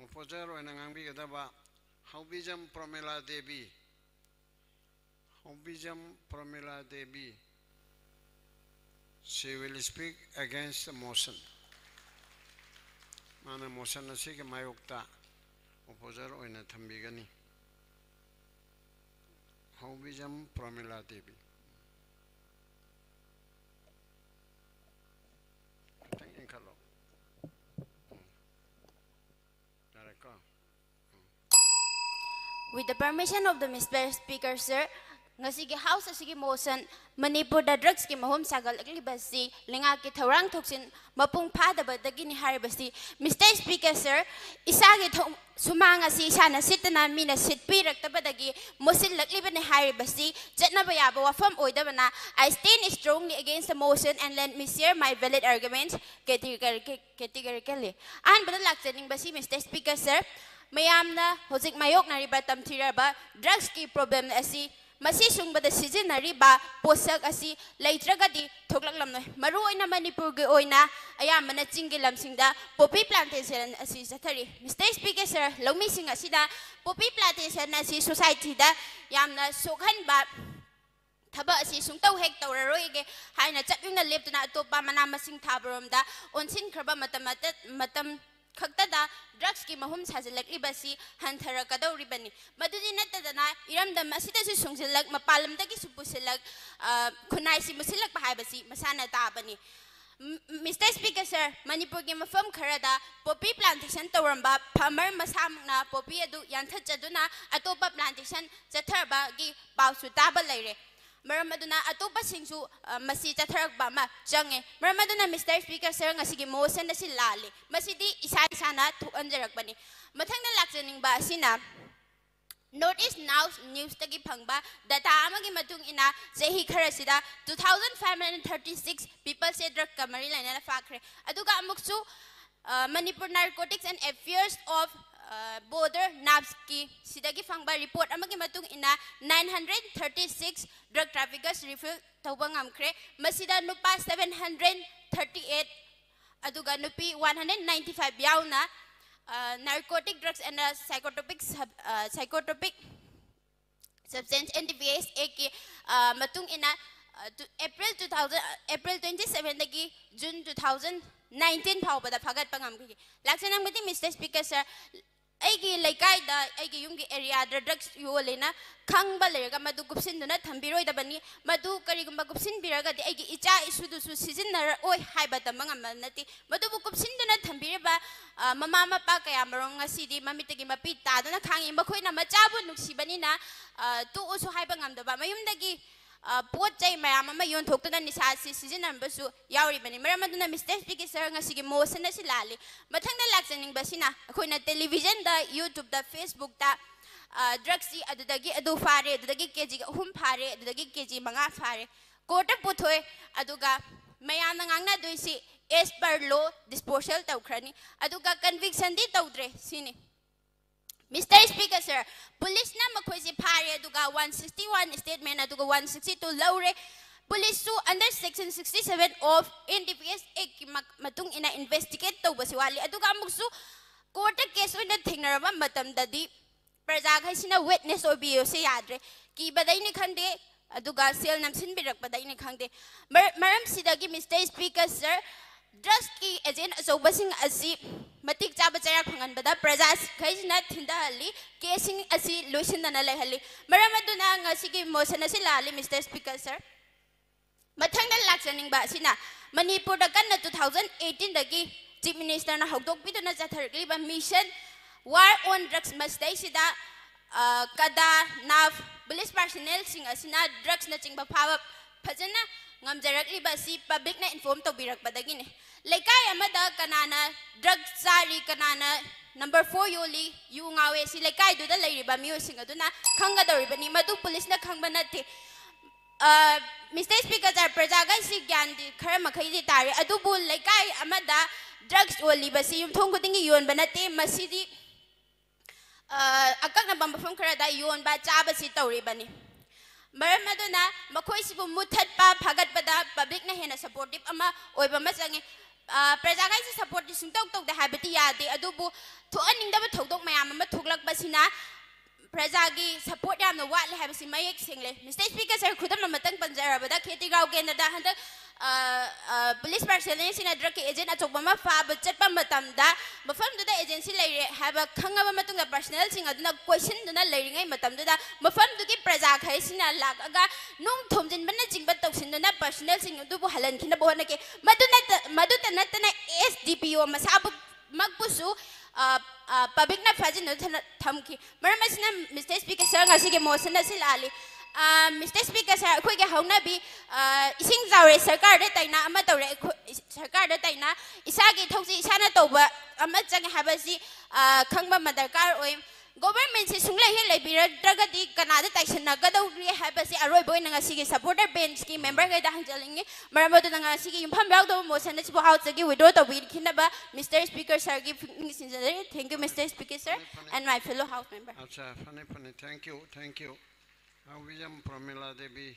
Opposer or Nangambi Gadaba, Haobijam Promila Devi. Haobijam Promila Devi. She will speak against the motion. Mana motion na sige mayukta. Opposer or Nathambigani. Haobijam Promila Devi. With the permission of the Mr. Speaker, sir, ngasigi House asigi motion Manipur da drugs ki mahom sagal aglibasi linga ki thorang thoksin mapung phadaba dagi ni haribasi. Mr. Speaker, sir, isagi sumang asi sana sitna mina sitpi raktabadagi motion lagliba ni haribasi jetna bayaba wafam oidabana. I stand strongly against the motion and let me share my valid arguments categorically. And badal laksening basi Mr. Speaker, sir, mayamna hojik mayok nariba tamthiraba drugs ki problem asi masi sungbada sizinariba posak asi leitragadi thoklaklamnoi maru oina Manipur ge oina ayamana chinggi lamsingda poppy plantation asi jathari. Mr. Speaker, sir, lomi sing asida poppy plantation asi society da yamna sokhanba thaba asi sungtau hek tawraroige haina chatyuna leptuna atopa mana masing thabaromda onsin khraba matam Kaktada, drugs ki mahum sajalak ibasi, hantara kadaw ribani. Madudi natadana, iram da masita si sungsilak, mapalam dagi supusilak, kunay si musilak pahabasi, masana tabani. Mr. Speaker, sir, Manipur ki mafam karada, poppy plantation tawramba, pamar masam na poppy adu yanthachaduna, atopa plantation, jatarba gi pausu tabalayre. Maramaduna atopa singsu masi chatharak bama jange maramaduna Mr. Speaker, sir, ngasigi motion na silali masidi isa na thuanjarak bani mathangna lakjaning ba sina Notice now news tagi phangba data amagi matung ina jahi khara sida 2536 people say drug kamari laina fakre aduga amuksu Manipur Narcotics and Affairs of Border NABSki sidagi fangba report amagi matung ina 936 drug traffickers refill tawbang amkre masida nupa 738 aduga nupi 195 yauna narcotic drugs and psychotropic substance NDPS eki matung ina April 27 dagi June 2019 phawbada phagat pangamki laksanang mati Mr. Speaker, sir, aigi laikai da aigi yungi area da drugs yolena khangba lerga madu gupsin duna thambiroi da bani madu karigumba gupsin biraga de aigi icha isudu su sizinnar oi haiba da mangamnati madu bu gupsin duna thambireba mama mapa kaya marong ngasidi mamitagi mapi tadana khangi makhoina machabu nuksibani na tu usu haiba ngamdaba mayumdagi pot jay mayama yon thokta nisa season number su yauri bani maramaduna Mr. Speaker, sir, ngasigi motion na silali mathangna laksaning basina akoina television da YouTube da Facebook da drugs si adudagi adu fare adudagi kg hum fare adudagi kg manga fare court puthoi aduga mayana ngangna doisi as per law disposal tawkhrani aduga conviction di tawdre sini. Mr. Speaker, sir, police na makoisi pare aduga 161 statement aduga 162 laure police su under section 67 of NDPS ek matung ina investigate to basiwali aduga mugsu court case oina thingnaraba matam dadi praja khaisina witness obiyo se yadre ki badai ni khande aduga sel namsin birak badai ni khande maram sidagi Mr. Speaker, sir, drugs ki agent asobasing asi matik chaba chara phangan bada prajas khaisina thinda hali casing asi loisin na lahali maramaduna ngasigi motion asi lali Mr. Speaker, sir, mathangna laksaning ba sina Manipur da kan 2018 dagi chief minister na hogdok biduna jatharli ba mission war on drugs mastai sida kada nav police personnel sing asina drugs na chingba phawa phajana ngamjarakli ba si public na inform to birak badagi ne laikai amada kanana drug sari kanana number 4 yoli yu ngawe si laikai du da leiriba miyo sing aduna khanga doribani madu police na khangba nathi Mr. Speaker, sir, prajaga si gyandi khara makhai di tare adubu laikai amada drugs oli ba si yumthong kudingi yon banate masidi akak na bambafam khara da yon ba chaba si tawribani maramaduna makhoi sibu muthat pa phagat pada public na hena supportive ama oiba machangi प्रजा guys support सुंतौक तौदे हाबति यादे अदुबु थोअनिंगदब थौदोक मयाम अमा थोगलकबसिना प्रजा की support याम वाले हाबसि मयेक सेंगले mister speaker sir खुदम Matang पंजरबदा खेती गाव केंद्रदा हंद police personal सिना drug agent अचोब मा फाब चटपा मतमदा मफमदुदा agency लेरे हाबा खंगबा मतुंगा पर्सनल सिंग अदुना क्वेश्चन दुना लेरिंगै मतमदुदा मफमदुगी प्रजा खैसिना लागा नुम थोमजिनबना जिंगबा तौसिनदुना पर्सनल सिंग दुबु हलनखिना बोहनके मदुता नतना एसडीपीओ मसाबु मगपुसु पब्लिक ना फजिन थमकी मरमसिना मिस्टर स्पीकर सर ngasi के मोशन असिल आली मिस्टर स्पीकर सर अखोई के हौना भी इसिंग जावरे सरकार दे तैना अमा तौरे सरकार दे तैना इसागी थौसी इसाना तौबा अमा जंग हाबसि खंगबा मदरकार ओय गवर्नमेंट से सुंगले हे लेबिरद्रगदि कनादा तैसना गदौरी हाबसि अरोय बोय ngasi के सपोर्टर बेंच की मेंबर गैदा हंजलिंगे मरमदु ngasi के युमफम यावदो मोशन सिबो हाउस की विड्रॉ तौबि खिनबा मिस्टर स्पीकर सर की thank you mister speaker sir and my fellow house member अच्छा फने फने thank you Haobijam H.Promila Devi